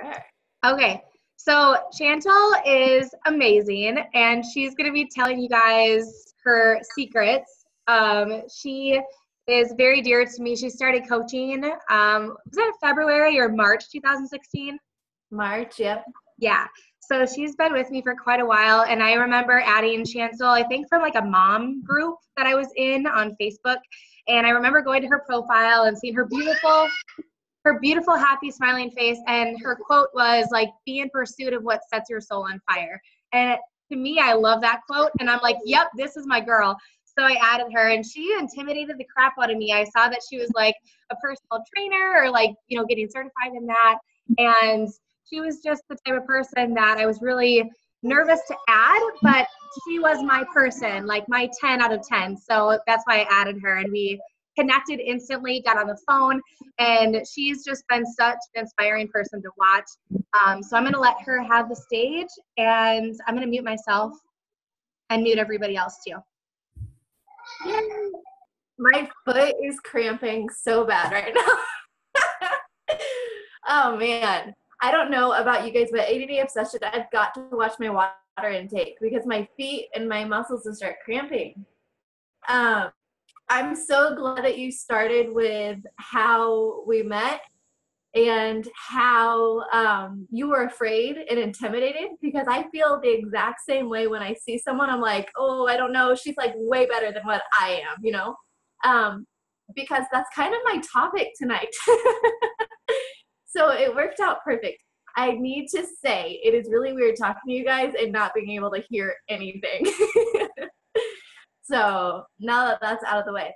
Sure. Okay, so Chantal is amazing, and she's going to be telling you guys her secrets. She is very dear to me. She started coaching, was that February or March 2016? March, yep. Yeah, so she's been with me for quite a while, and I remember adding Chantal, I think from like a mom group that I was in on Facebook, and I remember going to her profile and seeing her beautiful, happy, smiling face, and her quote was like, be in pursuit of what sets your soul on fire. And to me, I love that quote, and I'm like, yep, this is my girl. So I added her, and she intimidated the crap out of me. I saw that she was like a personal trainer or like, you know, getting certified in that, and she was just the type of person that I was really nervous to add, but she was my person, like my 10 out of 10. So that's why I added her, and we connected instantly, got on the phone, and she's just been such an inspiring person to watch. So I'm going to let her have the stage, and I'm going to mute myself and mute everybody else too. Yay. My foot is cramping so bad right now. Oh man. I don't know about you guys, but ADD obsession, I've got to watch my water intake because my feet and my muscles will start cramping. I'm so glad that you started with how we met and how you were afraid and intimidated, because I feel the exact same way when I see someone. I'm like, oh, I don't know. She's like way better than what I am, you know, because that's kind of my topic tonight. So it worked out perfect. I need to say, it is really weird talking to you guys and not being able to hear anything. So now that that's out of the way.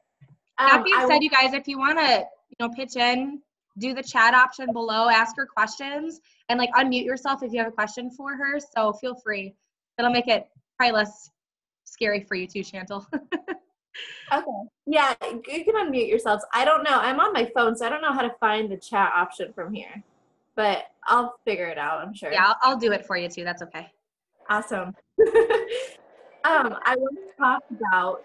That being said, you guys, if you want to, you know, pitch in, do the chat option below, ask her questions, and like unmute yourself if you have a question for her. So feel free. It'll make it probably less scary for you too, Chantal. Okay. Yeah, you can unmute yourselves. I don't know. I'm on my phone, so I don't know how to find the chat option from here. But I'll figure it out, I'm sure. Yeah, I'll do it for you too. That's okay. Awesome. I want to talk about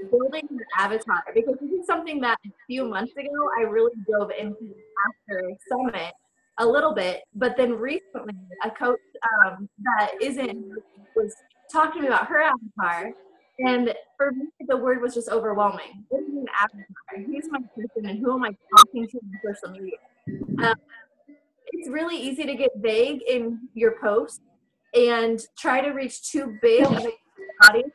building your avatar, because this is something that a few months ago I really dove into after Summit a little bit, but then recently a coach that was talking to me about her avatar, and for me the word was just overwhelming. What is an avatar? Who's my person and who am I talking to on social media? It's really easy to get vague in your posts and try to reach too big of an audience.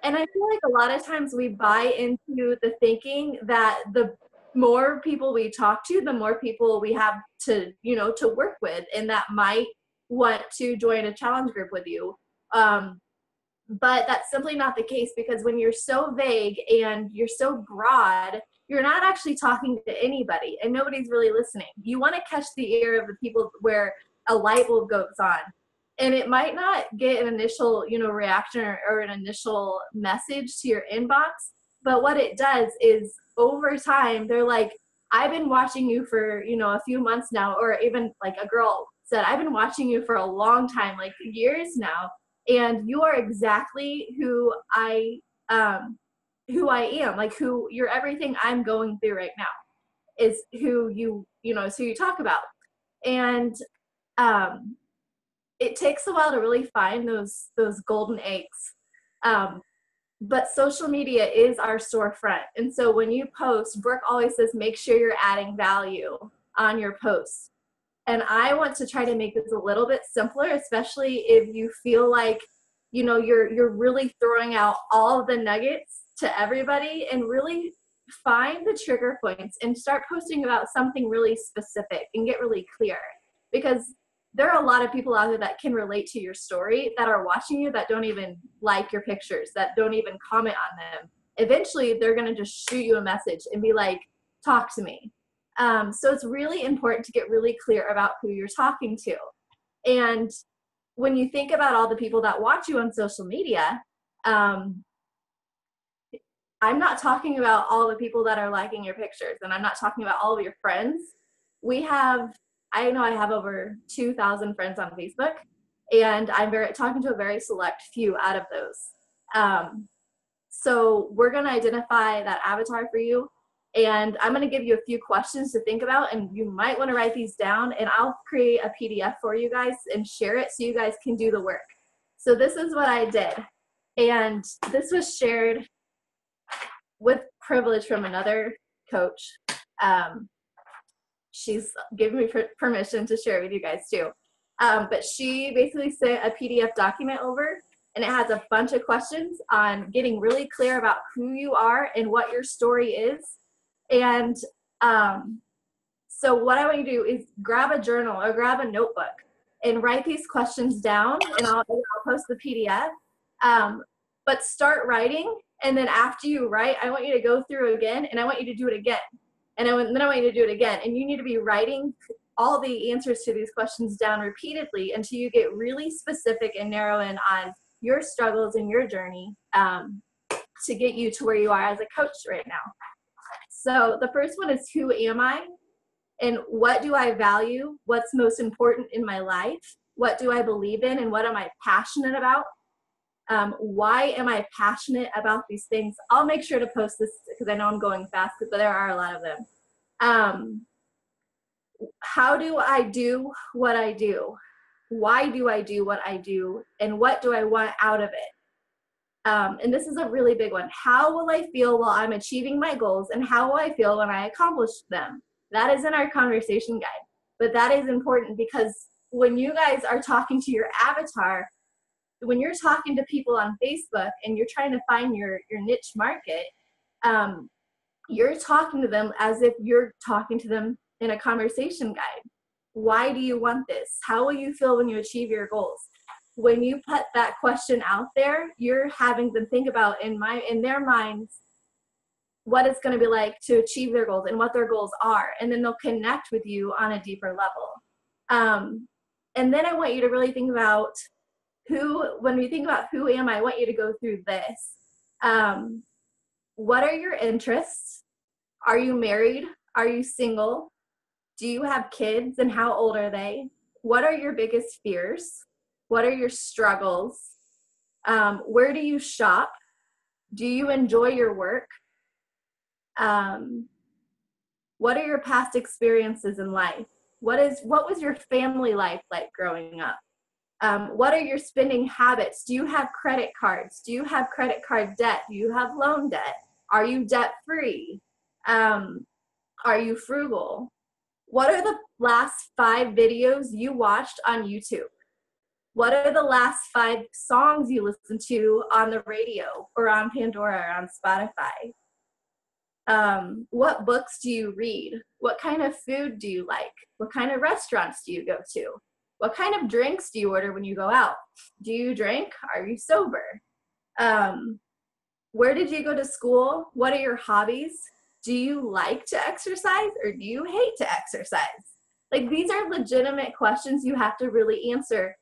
And I feel like a lot of times we buy into the thinking that the more people we talk to, the more people we have to, you know, to work with, and that might want to join a challenge group with you. But that's simply not the case, because when you're so vague and you're so broad, you're not actually talking to anybody and nobody's really listening. You want to catch the ear of the people where a light bulb goes on. And it might not get an initial, you know, reaction or an initial message to your inbox, but what it does is over time, they're like, I've been watching you for, you know, a few months now, or even like a girl said, I've been watching you for a long time, like years now, and you are exactly who I am, like who you're, everything I'm going through right now is who is who you talk about. And it takes a while to really find those golden eggs. But social media is our storefront. And so when you post, Brooke always says, make sure you're adding value on your posts. And I want to try to make this a little bit simpler, especially if you feel like, you know, you're really throwing out all of the nuggets to everybody, and really find the trigger points and start posting about something really specific and get really clear. Because there are a lot of people out there that can relate to your story, that are watching you, that don't even like your pictures, that don't even comment on them. Eventually, they're going to just shoot you a message and be like, talk to me. So it's really important to get really clear about who you're talking to. And when you think about all the people that watch you on social media, I'm not talking about all the people that are liking your pictures, and I'm not talking about all of your friends. I know I have over 2,000 friends on Facebook, and I'm talking to a very select few out of those. So we're going to identify that avatar for you, And I'm going to give you a few questions to think about, and you might want to write these down, and I'll create a PDF for you guys and share it so you guys can do the work. So this is what I did. And this was shared with privilege from another coach. She's given me permission to share with you guys too. But she basically sent a PDF document over, and it has a bunch of questions on getting really clear about who you are and what your story is. And so what I want you to do is grab a journal or grab a notebook and write these questions down, and I'll post the PDF. But start writing, and then after you write, I want you to go through again, and I want you to do it again. And then I want you to do it again. And you need to be writing all the answers to these questions down repeatedly until you get really specific and narrow in on your struggles and your journey to get you to where you are as a coach right now. So the first one is, who am I? And what do I value? What's most important in my life? What do I believe in? And what am I passionate about? Why am I passionate about these things? I'll make sure to post this because I know I'm going fast, but there are a lot of them. How do I do what I do? Why do I do what I do? And what do I want out of it? And this is a really big one. How will I feel while I'm achieving my goals? And how will I feel when I accomplish them? That is in our conversation guide. But that is important because when you guys are talking to your avatar, when you're talking to people on Facebook and you're trying to find your niche market, you're talking to them as if you're talking to them in a conversation guide. Why do you want this? How will you feel when you achieve your goals? When you put that question out there, you're having them think about in their minds what it's going to be like to achieve their goals and what their goals are. And then they'll connect with you on a deeper level. And then I want you to really think about when we think about who am I want you to go through this. What are your interests? Are you married? Are you single? Do you have kids, and how old are they? What are your biggest fears? What are your struggles? Where do you shop? Do you enjoy your work? What are your past experiences in life? What was your family life like growing up? What are your spending habits? Do you have credit cards? Do you have credit card debt? Do you have loan debt? Are you debt free? Are you frugal? What are the last 5 videos you watched on YouTube? What are the last 5 songs you listened to on the radio or on Pandora or on Spotify? What books do you read? What kind of food do you like? What kind of restaurants do you go to? What kind of drinks do you order when you go out? Do you drink? Are you sober? Where did you go to school? What are your hobbies? Do you like to exercise or do you hate to exercise? Like, these are legitimate questions you have to really answer.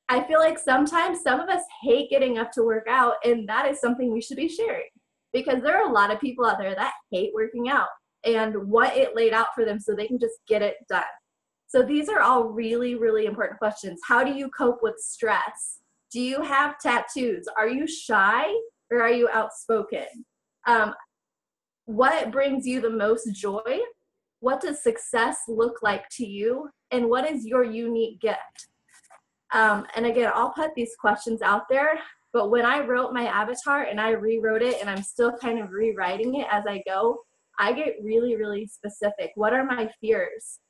I feel like sometimes some of us hate getting up to work out, and that is something we should be sharing, because there are a lot of people out there that hate working out and want it laid out for them so they can just get it done. So these are all really, really important questions. How do you cope with stress? Do you have tattoos? Are you shy or are you outspoken? What brings you the most joy? What does success look like to you? And what is your unique gift? And again, I'll put these questions out there, but when I wrote my avatar and I rewrote it, and I'm still kind of rewriting it as I go, I get really, really specific. What are my fears?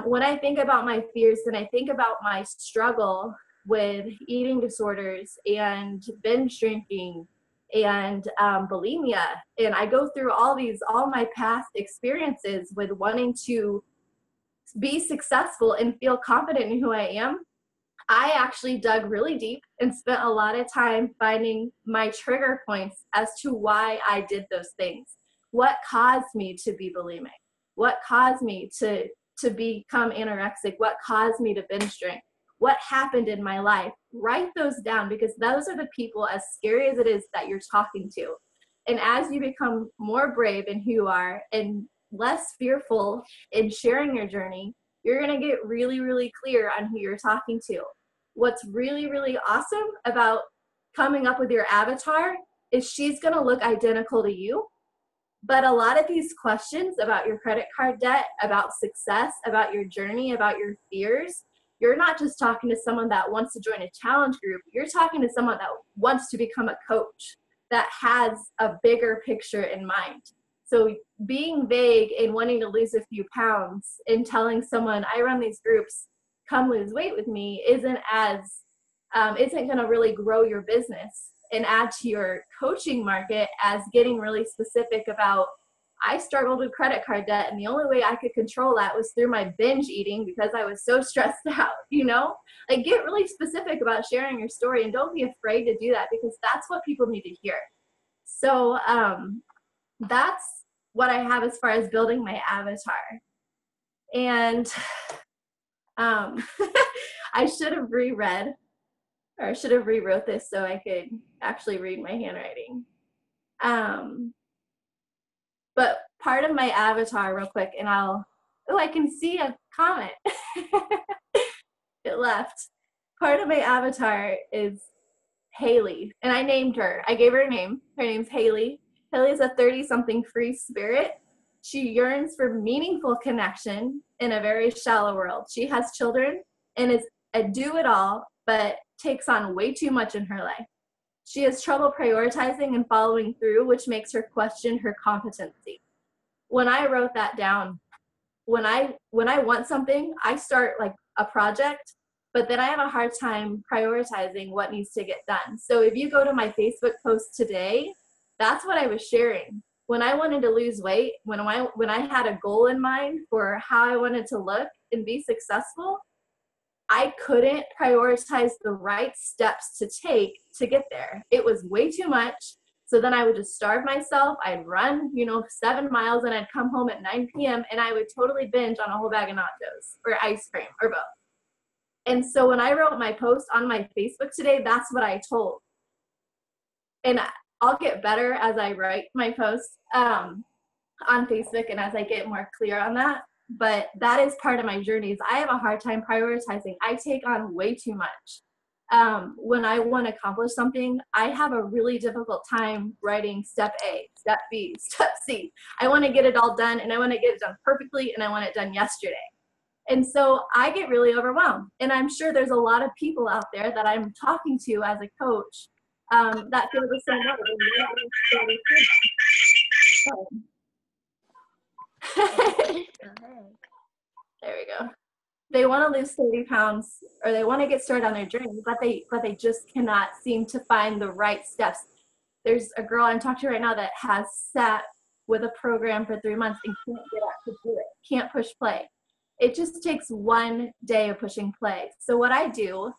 When I think about my fears, then I think about my struggle with eating disorders and binge drinking and bulimia. And I go through all my past experiences with wanting to be successful and feel confident in who I am. I actually dug really deep and spent a lot of time finding my trigger points as to why I did those things. What caused me to be bulimic? What caused me to become anorexic? What caused me to binge drink? What happened in my life? Write those down, because those are the people, as scary as it is, that you're talking to. And as you become more brave in who you are and less fearful in sharing your journey, you're going to get really, really clear on who you're talking to. What's really, really awesome about coming up with your avatar is she's going to look identical to you, But a lot of these questions about your credit card debt, about success, about your journey, about your fears, you're not just talking to someone that wants to join a challenge group. You're talking to someone that wants to become a coach, that has a bigger picture in mind. So being vague and wanting to lose a few pounds and telling someone, I run these groups, come lose weight with me, isn't going to really grow your business and add to your coaching market as getting really specific about, I struggled with credit card debt, and the only way I could control that was through my binge eating because I was so stressed out, Like, get really specific about sharing your story, and don't be afraid to do that, because that's what people need to hear. So that's what I have as far as building my avatar. And I should have rewrote this so I could actually read my handwriting. But part of my avatar, real quick, and I can see a comment. It left. Part of my avatar is Haley, and I named her. I gave her a name. Her name's Haley. Haley is a 30-something free spirit. She yearns for meaningful connection in a very shallow world. She has children and is a do-it-all, but takes on way too much in her life. She has trouble prioritizing and following through, which makes her question her competency. When I wrote that down, when I want something, I start like a project, but then I have a hard time prioritizing what needs to get done. So if you go to my Facebook post today, that's what I was sharing. When I wanted to lose weight, when I had a goal in mind for how I wanted to look and be successful, I couldn't prioritize the right steps to take to get there. It was way too much. So then I would just starve myself. I'd run, 7 miles, and I'd come home at 9 p.m. and I would totally binge on a whole bag of nachos or ice cream or both. And so when I wrote my post on my Facebook today, that's what I told. And I'll get better as I write my posts on Facebook and as I get more clear on that. But that is part of my journey. Is I have a hard time prioritizing. I take on way too much. When I want to accomplish something, I have a really difficult time writing step A, step B, step C. I want to get it all done, and I want to get it done perfectly, and I want it done yesterday. And so I get really overwhelmed. And I'm sure there's a lot of people out there that I'm talking to as a coach that feel the same way. There we go. They want to lose 30 pounds, or they want to get started on their journey, but they just cannot seem to find the right steps. There's a girl I'm talking to right now that has sat with a program for 3 months and can't get up to do it, can't push play. It just takes one day of pushing play. So what I do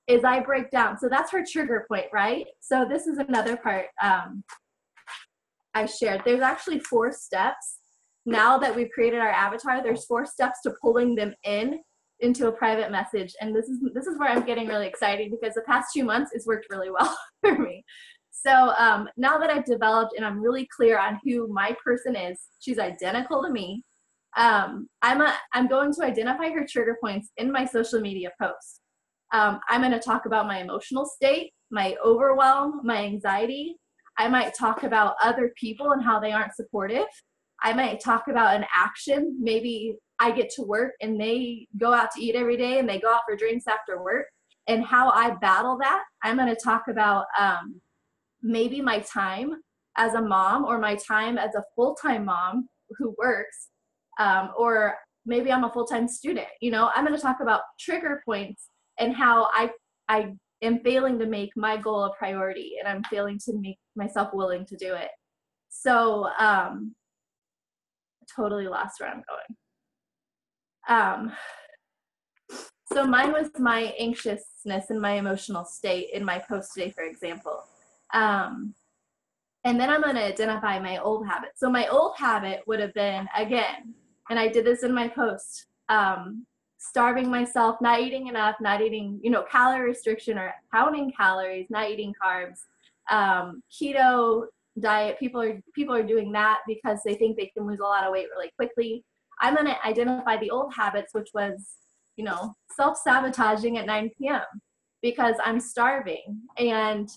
is I break down. So that's her trigger point, right? So this is another part I shared. There's actually 4 steps. Now that we've created our avatar, there's 4 steps to pulling them into a private message. And this is where I'm getting really excited, because the past 2 months it's worked really well for me. So now that I've developed and I'm really clear on who my person is, she's identical to me. I'm going to identify her trigger points in my social media posts. I'm going to talk about my emotional state, my overwhelm, my anxiety. I might talk about other people and how they aren't supportive. I might talk about an action. Maybe I get to work and they go out to eat every day and they go out for drinks after work, and how I battle that. I'm going to talk about maybe my time as a mom, or my time as a full-time mom who works, or maybe I'm a full-time student. I'm going to talk about trigger points and how I am failing to make my goal a priority, and I'm failing to make myself willing to do it. So totally lost where I'm going. So mine was my anxiousness and my emotional state in my post today, for example. And then I'm going to identify my old habit. So my old habit would have been, again, and I did this in my post, starving myself, not eating enough, not eating, calorie restriction or counting calories, not eating carbs, keto diet. People are doing that because they think they can lose a lot of weight really quickly. I'm going to identify the old habits, which was, self-sabotaging at 9 p.m. because I'm starving. And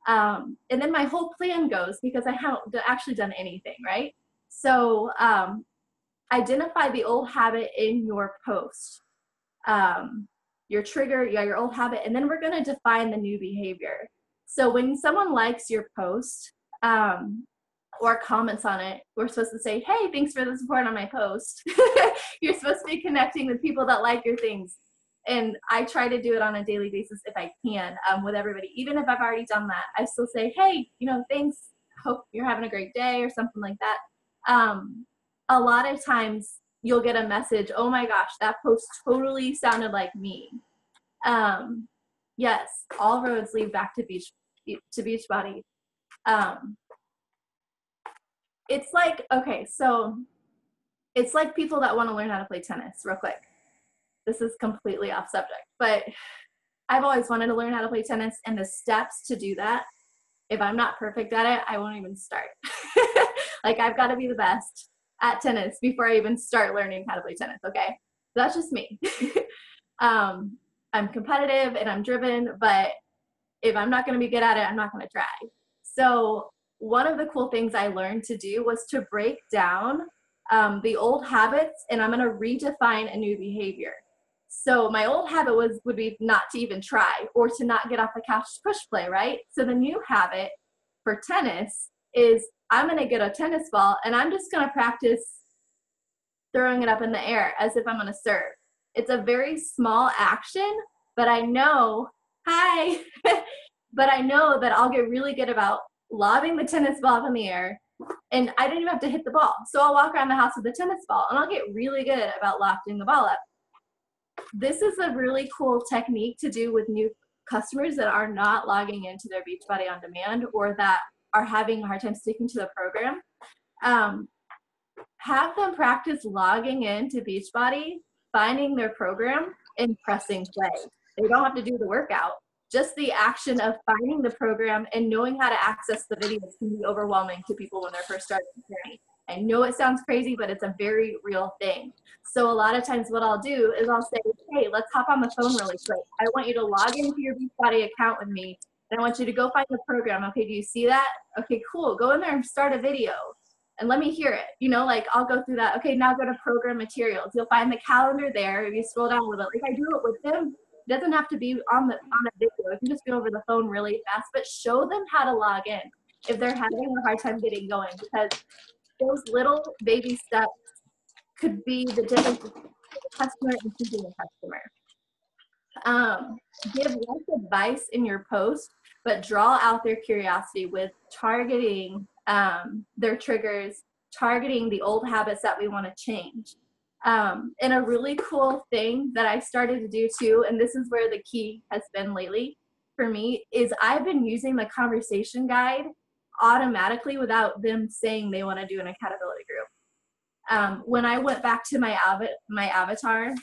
then my whole plan goes, because I haven't actually done anything, right? So identify the old habit in your post, your trigger, your old habit, and then we're going to define the new behavior. So when someone likes your post or comments on it, we're supposed to say, hey, thanks for the support on my post. You're supposed to be connecting with people that like your things. And I try to do it on a daily basis if I can with everybody. Even if I've already done that, I still say, hey, thanks. Hope you're having a great day or something like that. A lot of times you'll get a message, oh my gosh, that post totally sounded like me. Yes, all roads lead back to Beachbody. It's like, okay, so it's like people that want to learn how to play tennis real quick. This is completely off subject, but I've always wanted to learn how to play tennis, and the steps to do that, if I'm not perfect at it, I won't even start. Like, I've got to be the best at tennis before I even start learning how to play tennis, okay? That's just me. I'm competitive and I'm driven, but if I'm not going to be good at it, I'm not going to try. So one of the cool things I learned to do was to break down the old habits, and I'm going to redefine a new behavior. So my old habit would be not to even try or to not get off the couch to push play, right? So the new habit for tennis is I'm going to get a tennis ball and I'm just going to practice throwing it up in the air as if I'm going to serve. It's a very small action, but I know, hi, but I know that I'll get really good about lobbing the tennis ball up in the air, and I don't even have to hit the ball. So I'll walk around the house with the tennis ball and I'll get really good about lofting the ball up. This is a really cool technique to do with new customers that are not logging into their Beachbody on Demand or that are having a hard time sticking to the program. Have them practice logging into Beachbody, finding their program, and pressing play. They don't have to do the workout. Just the action of finding the program and knowing how to access the videos can be overwhelming to people when they're first starting the journey. I know it sounds crazy, but it's a very real thing. So a lot of times what I'll do is I'll say, hey, let's hop on the phone really quick. I want you to log into your Beachbody account with me, and I want you to go find the program. Okay, do you see that? Okay, cool. Go in there and start a video and let me hear it. Like, I'll go through that. Okay, now go to program materials. You'll find the calendar there. If you scroll down with it, like I do it with them. It doesn't have to be on a video. It can just be over the phone really fast, but show them how to log in if they're having a hard time getting going, because those little baby steps could be the difference between a customer and keeping a customer. Give less advice in your post, but draw out their curiosity with targeting their triggers, targeting the old habits that we want to change. And a really cool thing that I started to do too, and this is where the key has been lately for me, is I've been using the conversation guide automatically without them saying they want to do an accountability group. When I went back to my avatar,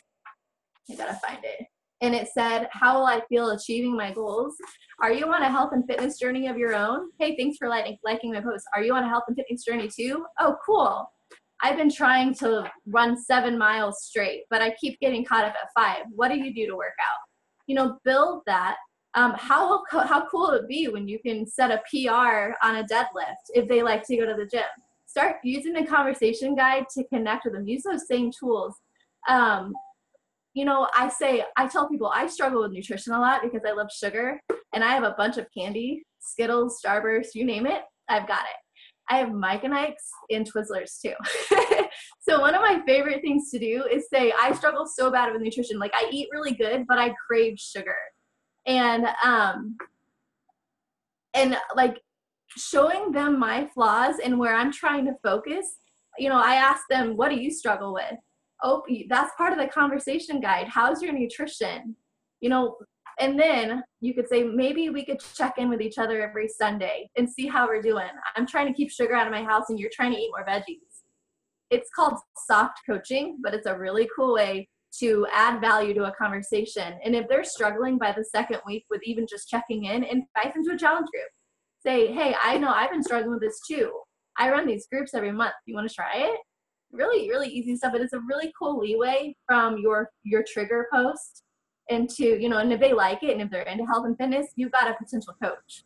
I gotta find it. And it said, how will I feel achieving my goals? Are you on a health and fitness journey of your own? Hey, thanks for liking my post. Are you on a health and fitness journey too? Oh, cool. I've been trying to run 7 miles straight, but I keep getting caught up at 5. What do you do to work out? Build that. How cool it would be when you can set a PR on a deadlift if they like to go to the gym. Start using the conversation guide to connect with them. Use those same tools. I tell people I struggle with nutrition a lot because I love sugar, and I have a bunch of candy, Skittles, Starburst, you name it, I've got it. I have Mike and Ike's and Twizzlers too. So one of my favorite things to do is say, I struggle so bad with nutrition. Like, I eat really good, but I crave sugar. And like showing them my flaws and where I'm trying to focus, I ask them, what do you struggle with? Oh, that's part of the conversation guide. How's your nutrition? And then you could say, maybe we could check in with each other every Sunday and see how we're doing. I'm trying to keep sugar out of my house and you're trying to eat more veggies. It's called soft coaching, but it's a really cool way to add value to a conversation. And if they're struggling by the second week with even just checking in, invite them to a challenge group. Say, hey, I know I've been struggling with this too. I run these groups every month. You want to try it? Really, really easy stuff. But it's a really cool leeway from your trigger post into, and if they like it and if they're into health and fitness, you've got a potential coach.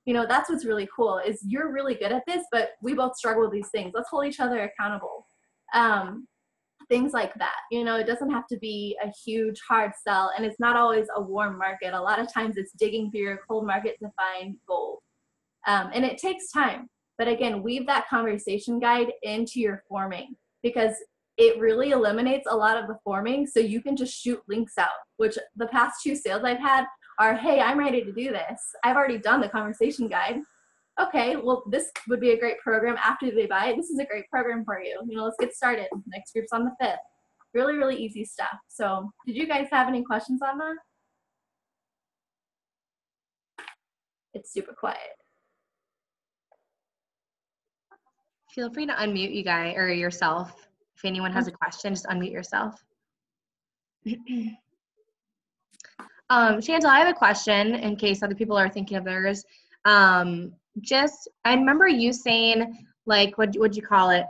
You know, that's what's really cool is you're really good at this, but we both struggle with these things. Let's hold each other accountable. Things like that. You know, it doesn't have to be a huge hard sell, and it's not always a warm market. A lot of times it's digging through your cold market to find gold. And it takes time. But again, weave that conversation guide into your forming because it really eliminates a lot of the forming. So you can just shoot links out, which the past 2 sales I've had are, hey, I'm ready to do this. I've already done the conversation guide. Okay, well, this would be a great program after they buy it. This is a great program for you. You know, let's get started. Next group's on the 5th. Really, really easy stuff. So did you guys have any questions on that? It's super quiet. Feel free to unmute you guys or yourself. If anyone has a question, just unmute yourself. Chantal, I have a question in case other people are thinking of theirs. I remember you saying, like, what'd you call it?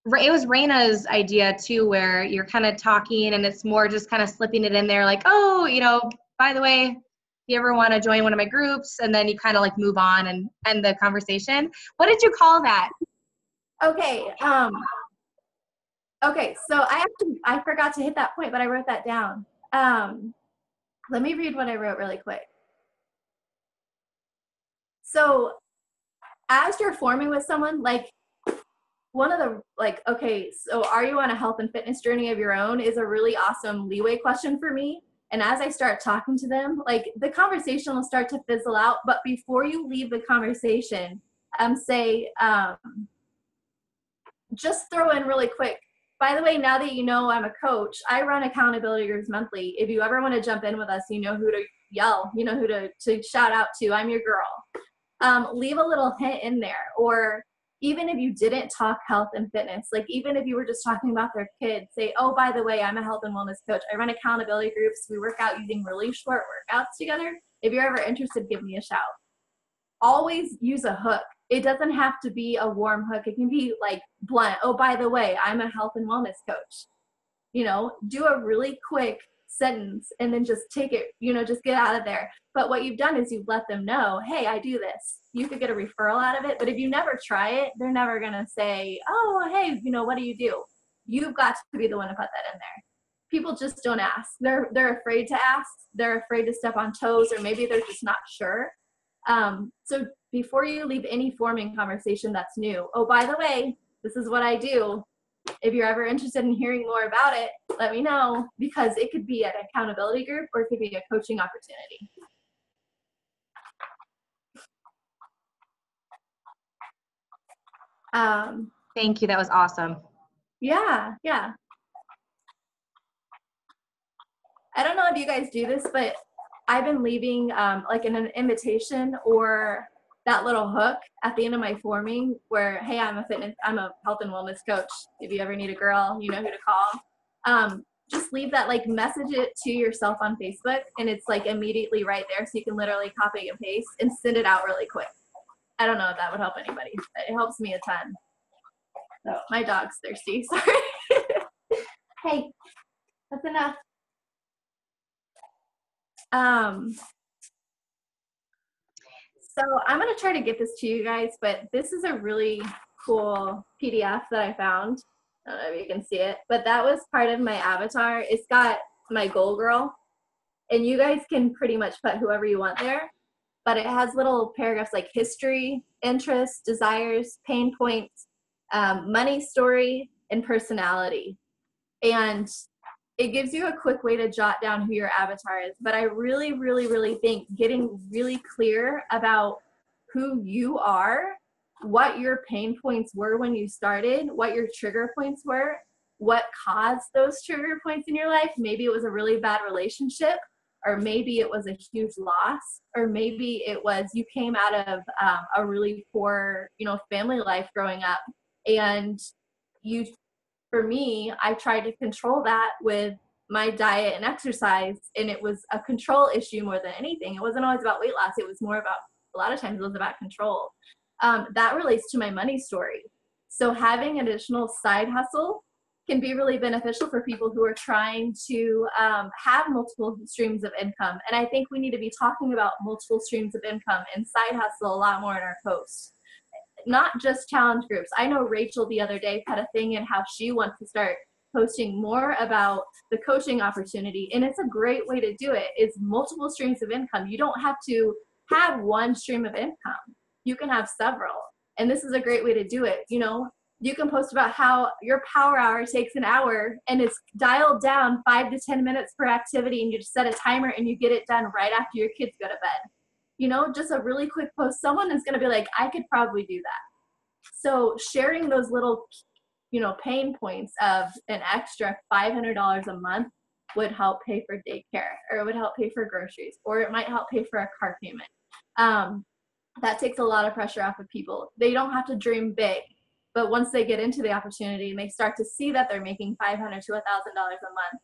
It was Raina's idea too, where you're kind of talking and it's more just kind of slipping it in there, like, oh, you know, by the way, if you ever want to join one of my groups, and then you kind of like move on and end the conversation. What did you call that? Okay. Okay. So I forgot to hit that point, but I wrote that down. Let me read what I wrote really quick. So as you're forming with someone, like one of the, like, okay, so are you on a health and fitness journey of your own is a really awesome leeway question for me. And as I start talking to them, like the conversation will start to fizzle out. But before you leave the conversation, just throw in really quick, by the way, now that you know I'm a coach, I run accountability groups monthly. If you ever want to jump in with us, you know who to yell, you know who to shout out to. I'm your girl. Leave a little hint in there. Or even if you didn't talk health and fitness, like even if you were just talking about their kids, say, oh, by the way, I'm a health and wellness coach. I run accountability groups. We work out using really short workouts together. If you're ever interested, give me a shout. Always use a hook. It doesn't have to be a warm hook. It can be like blunt. Oh, by the way, I'm a health and wellness coach. You know, do a really quick sentence and then just take it, you know, just get out of there. But what you've done is you've let them know, hey, I do this. You could get a referral out of it. But if you never try it, they're never going to say, oh, hey, you know, what do you do? You've got to be the one to put that in there. People just don't ask. They're afraid to ask. They're afraid to step on toes, or maybe they're just not sure. So before you leave any forming conversation that's new, oh, by the way, this is what I do. If you're ever interested in hearing more about it, let me know, because it could be an accountability group or it could be a coaching opportunity. Thank you. That was awesome. Yeah. I don't know if you guys do this, but I've been leaving like an invitation or that little hook at the end of my forming where, hey, I'm a health and wellness coach. If you ever need a girl, you know who to call. Just leave that, like message it to yourself on Facebook, and it's like immediately right there. So you can literally copy and paste and send it out really quick. I don't know if that would help anybody, but it helps me a ton. So my dog's thirsty, sorry. Hey, that's enough. So I'm going to try to get this to you guys, but this is a really cool PDF that I found. I don't know if you can see it, but that was part of my avatar. It's got my goal girl, and you guys can pretty much put whoever you want there, but it has little paragraphs like history, interests, desires, pain points, money story, and personality. And it gives you a quick way to jot down who your avatar is. But I really, really, really think getting really clear about who you are, what your pain points were when you started, what your trigger points were, what caused those trigger points in your life. Maybe it was a really bad relationship, or maybe it was a huge loss, or maybe it was you came out of a really poor, you know, family life growing up, and you, for me, I tried to control that with my diet and exercise, and it was a control issue more than anything. It wasn't always about weight loss. It was more about, a lot of times it was about control. That relates to my money story. So having an additional side hustle can be really beneficial for people who are trying to have multiple streams of income. And I think we need to be talking about multiple streams of income and side hustle a lot more in our posts, not just challenge groups. I know Rachel the other day had a thing in how she wants to start posting more about the coaching opportunity, and it's a great way to do it, is multiple streams of income. You don't have to have one stream of income. You can have several, and this is a great way to do it. You know, you can post about how your power hour takes an hour and it's dialed down 5 to 10 minutes per activity, and you just set a timer and you get it done right after your kids go to bed. You know, just a really quick post. Someone is going to be like, I could probably do that. So sharing those little, you know, pain points of an extra $500 a month would help pay for daycare, or it would help pay for groceries, or it might help pay for a car payment. That takes a lot of pressure off of people. They don't have to dream big, but once they get into the opportunity and they start to see that they're making $500 to $1,000 a month,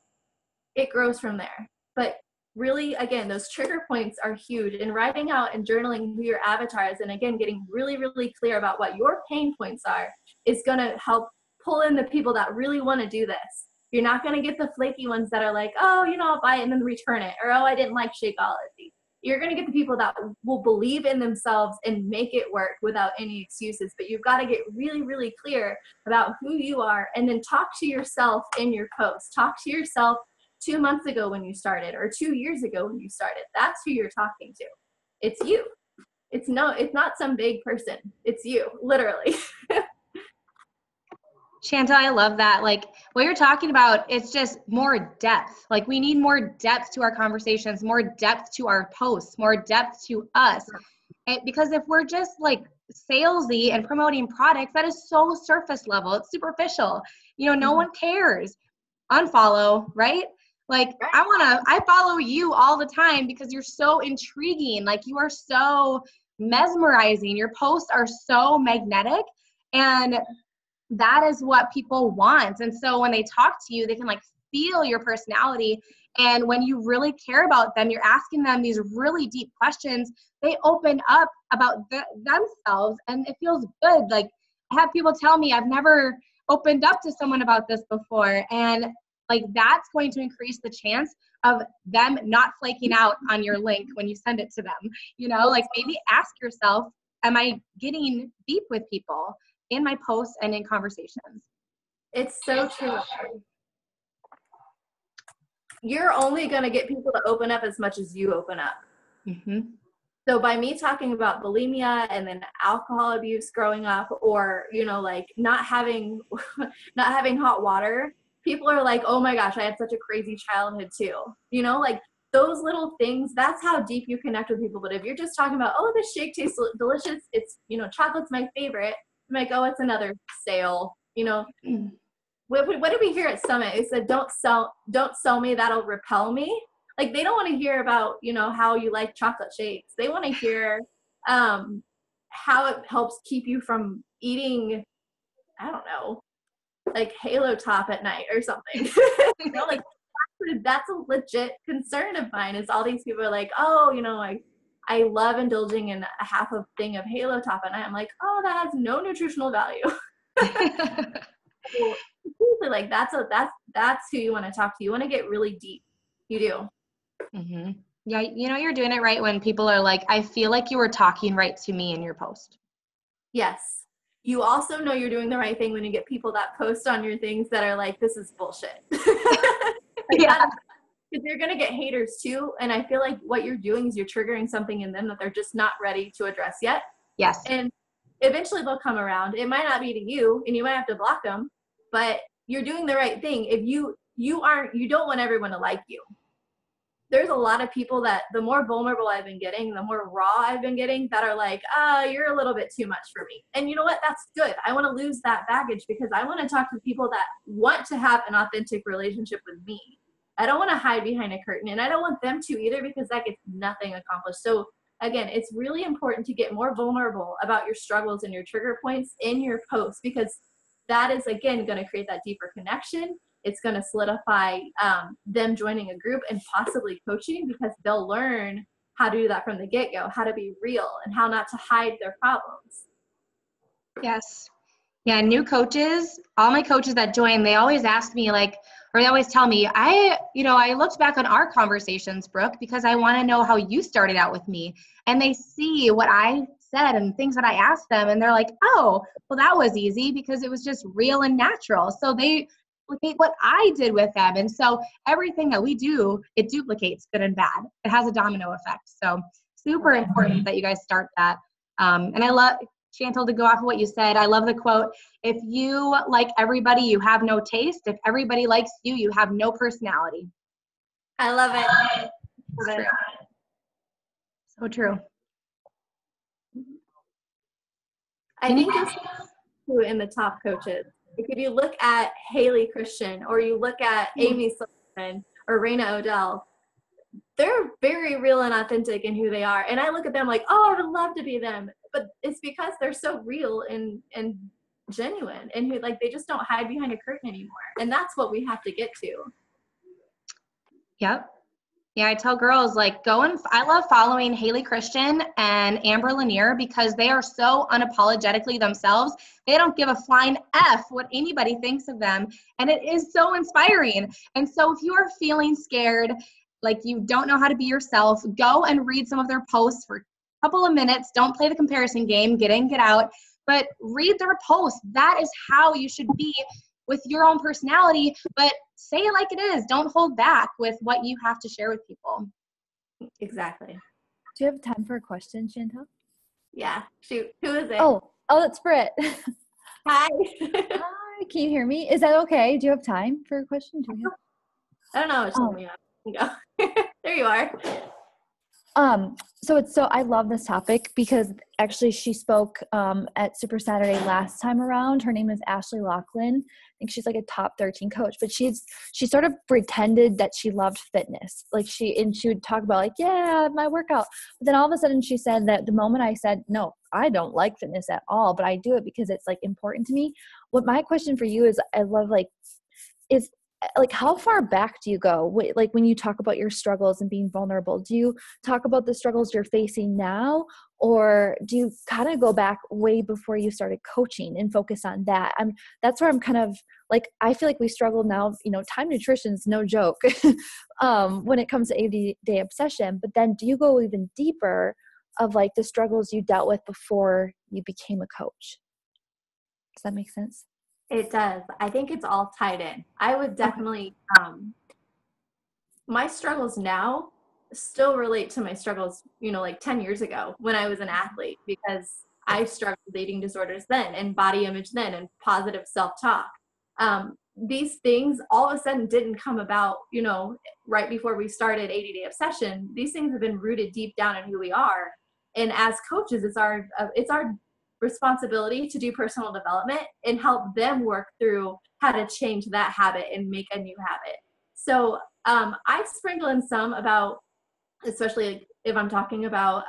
it grows from there. But really, again, those trigger points are huge, and writing out and journaling who your avatar is, and again, getting really, really clear about what your pain points are, is going to help pull in the people that really want to do this. You're not going to get the flaky ones that are like, oh, you know, I'll buy it and then return it, or oh, I didn't like Shakeology. You're going to get the people that will believe in themselves and make it work without any excuses. But you've got to get really, really clear about who you are, and then talk to yourself in your post. Talk to yourself 2 months ago when you started, or 2 years ago when you started. That's who you're talking to. It's you. It's not some big person. It's you, literally. Chantal, I love that. Like what you're talking about, it's just more depth. Like we need more depth to our conversations, more depth to our posts, more depth to us. And because if we're just like salesy and promoting products, that is so surface level. It's superficial. You know, no one cares. Unfollow, right? Like I follow you all the time because you're so intriguing. Like you are so mesmerizing. Your posts are so magnetic, and that is what people want. And so when they talk to you, they can like feel your personality. And when you really care about them, you're asking them these really deep questions, they open up about themselves, and it feels good. Like I have people tell me, I've never opened up to someone about this before. And like that's going to increase the chance of them not flaking out on your link when you send it to them. You know, like maybe ask yourself, am I getting deep with people in my posts and in conversations? It's so true. You're only going to get people to open up as much as you open up. Mm-hmm. So by me talking about bulimia and then alcohol abuse growing up, or, you know, like not having hot water, people are like, oh my gosh, I had such a crazy childhood too. You know, like those little things, that's how deep you connect with people. But if you're just talking about, oh, this shake tastes delicious, it's, you know, chocolate's my favorite, I'm like, oh, it's another sale. You know, what did we hear at Summit? It said, don't sell me, that'll repel me. Like they don't want to hear about, you know, how you like chocolate shakes. They want to hear how it helps keep you from eating, I don't know, like Halo Top at night or something. You know, like that's a legit concern of mine, is all these people are like, oh, you know, I love indulging in a half a thing of Halo Top at night. I'm like, oh, that has no nutritional value. Well, like that's who you want to talk to. You want to get really deep. You do. Mm-hmm. Yeah, you know, you're doing it right when people are like, I feel like you were talking right to me in your post. Yes. You also know you're doing the right thing when you get people that post on your things that are like, this is bullshit. Yeah. Because you're going to get haters too. And I feel like what you're doing is you're triggering something in them that they're just not ready to address yet. Yes. And eventually they'll come around. It might not be to you, and you might have to block them, but you're doing the right thing. If you don't want everyone to like you. There's a lot of people that the more vulnerable I've been getting, the more raw I've been getting, that are like, you're a little bit too much for me. And you know what? That's good. I want to lose that baggage because I want to talk to people that want to have an authentic relationship with me. I don't want to hide behind a curtain, and I don't want them to either, because that gets nothing accomplished. So again, it's really important to get more vulnerable about your struggles and your trigger points in your posts, because that is, again, going to create that deeper connection. It's going to solidify them joining a group and possibly coaching, because they'll learn how to do that from the get-go, how to be real and how not to hide their problems. Yes. Yeah, new coaches, all my coaches that join, they always ask me like, or they always tell me, I looked back on our conversations, Brooke, because I want to know how you started out with me. And they see what I said and things that I asked them, and they're like, oh, well, that was easy because it was just real and natural. So they duplicate what I did with them. And so everything that we do, it duplicates good and bad. It has a domino effect. So super important that you guys start that. And I love, Chantal, to go off of what you said, I love the quote, if you like everybody, you have no taste. If everybody likes you, you have no personality. I love it. It's true. So true. I think this too in the top coaches. Like if you look at Haley Christian or you look at Amy Sullivan or Raina Odell, they're very real and authentic in who they are. And I look at them like, oh, I would love to be them. But it's because they're so real and genuine and who like they just don't hide behind a curtain anymore. And that's what we have to get to. Yep. Yeah, I tell girls like I love following Haley Christian and Amber Lanier because they are so unapologetically themselves. They don't give a flying F what anybody thinks of them. And it is so inspiring. And so if you are feeling scared, like you don't know how to be yourself, go and read some of their posts for a couple of minutes. Don't play the comparison game, get in, get out, but read their posts. That is how you should be with your own personality, but say it like it is. Don't hold back with what you have to share with people. Exactly. Do you have time for a question, Chantal? Yeah. Shoot. Who is it? Oh, it's Britt. Hi. Hi, can you hear me? Is that okay? Do you have time for a question? I don't know. It's me up. There you are. So I love this topic because actually she spoke at Super Saturday last time around. Her name is Ashley Laughlin. I think she's like a top 13 coach, but she sort of pretended that she loved fitness. Like she would talk about like, yeah, my workout. But then all of a sudden she said that the moment I said, no, I don't like fitness at all, but I do it because it's like important to me. What my question for you is, I love is how far back do you go? Like when you talk about your struggles and being vulnerable, do you talk about the struggles you're facing now, or do you kind of go back way before you started coaching and focus on that? That's where I'm kind of like, I feel like we struggle now, time nutrition is no joke when it comes to 80-day obsession, but then do you go even deeper of like the struggles you dealt with before you became a coach? Does that make sense? It does. I think it's all tied in. I would definitely, my struggles now still relate to my struggles, like 10 years ago when I was an athlete, because I struggled with eating disorders then and body image then and positive self-talk. These things all of a sudden didn't come about, right before we started 80-day obsession. These things have been rooted deep down in who we are. And as coaches, it's our responsibility to do personal development and help them work through how to change that habit and make a new habit. So I sprinkle in some about, especially if I'm talking about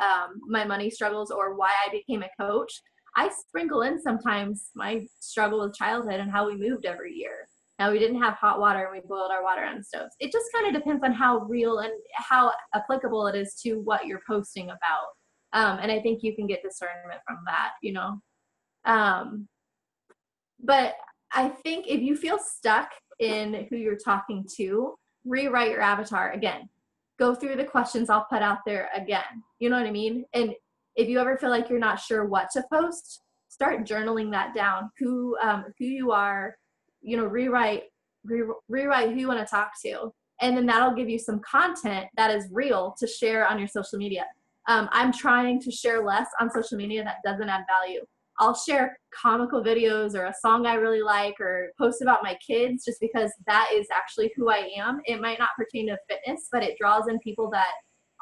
my money struggles or why I became a coach, I sprinkle in sometimes my struggle with childhood and how we moved every year. Now, we didn't have hot water and we boiled our water on stoves. It just kind of depends on how real and how applicable it is to what you're posting about. And I think you can get discernment from that, But I think if you feel stuck in who you're talking to, rewrite your avatar again. Go through the questions I'll put out there again. You know what I mean? And if you ever feel like you're not sure what to post, start journaling that down. Who you are, rewrite who you want to talk to. And then that'll give you some content that is real to share on your social media. I'm trying to share less on social media that doesn't add value. I'll share comical videos or a song I really like or post about my kids just because that is actually who I am. It might not pertain to fitness, but it draws in people that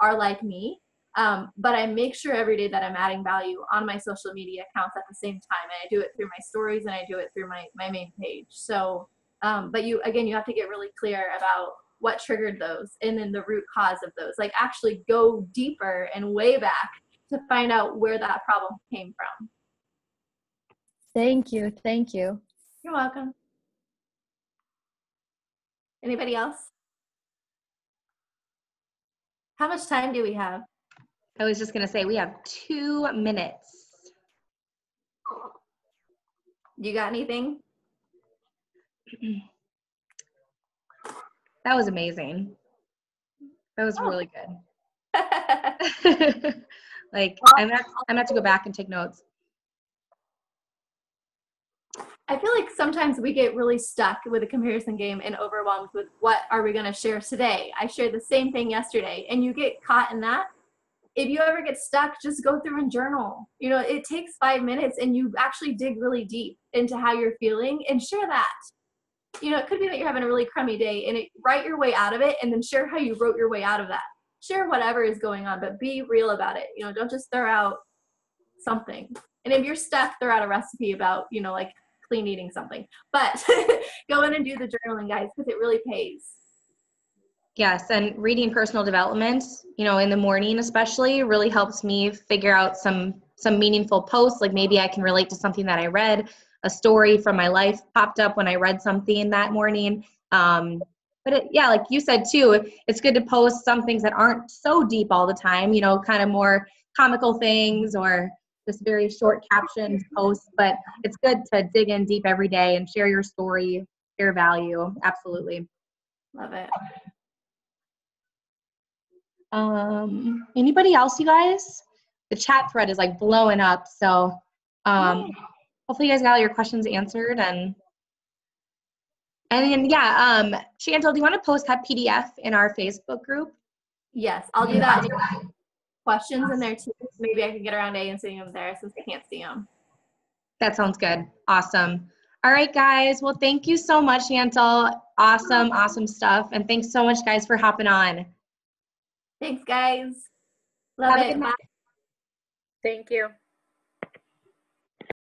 are like me. But I make sure every day that I'm adding value on my social media accounts at the same time. And I do it through my stories and I do it through my main page. So, but you have to get really clear about what triggered those and then the root cause of those. Like actually go deeper and way back to find out where that problem came from. Thank you. You're welcome. Anybody else? How much time do we have? I was just going to say we have 2 minutes. You got anything? That was amazing. That was really good. Like, I'm gonna have to go back and take notes. I feel like sometimes we get really stuck with a comparison game and overwhelmed with what are we going to share today. I shared the same thing yesterday, and you get caught in that. If you ever get stuck, just go through and journal. You know, it takes 5 minutes, and you actually dig really deep into how you're feeling and share that. You know, it could be that you're having a really crummy day, and write your way out of it, and then share how you wrote your way out of that. Share whatever is going on, but be real about it. You know, don't just throw out something. And if you're stuck, throw out a recipe about, you know, like clean eating something. But go in and do the journaling, guys, because it really pays. Yes, and reading personal development, you know, in the morning especially, really helps me figure out some meaningful posts. Like maybe I can relate to something that I read, a story from my life popped up when I read something that morning. But yeah, like you said too, it's good to post some things that aren't so deep all the time, you know, kind of more comical things or just very short captioned posts. But it's good to dig in deep every day and share your story, share value. Absolutely. Love it. Anybody else, you guys? The chat thread is like blowing up. So hopefully you guys got all your questions answered. And then, yeah, Chantal, do you want to post that PDF in our Facebook group? Yes, I'll do that. Questions in there too. Maybe I can get around answering them there since I can't see them. That sounds good. Awesome. All right, guys. Well, thank you so much, Chantal. Awesome stuff. And thanks so much, guys, for hopping on. Thanks, guys. Love it. Bye. Thank you.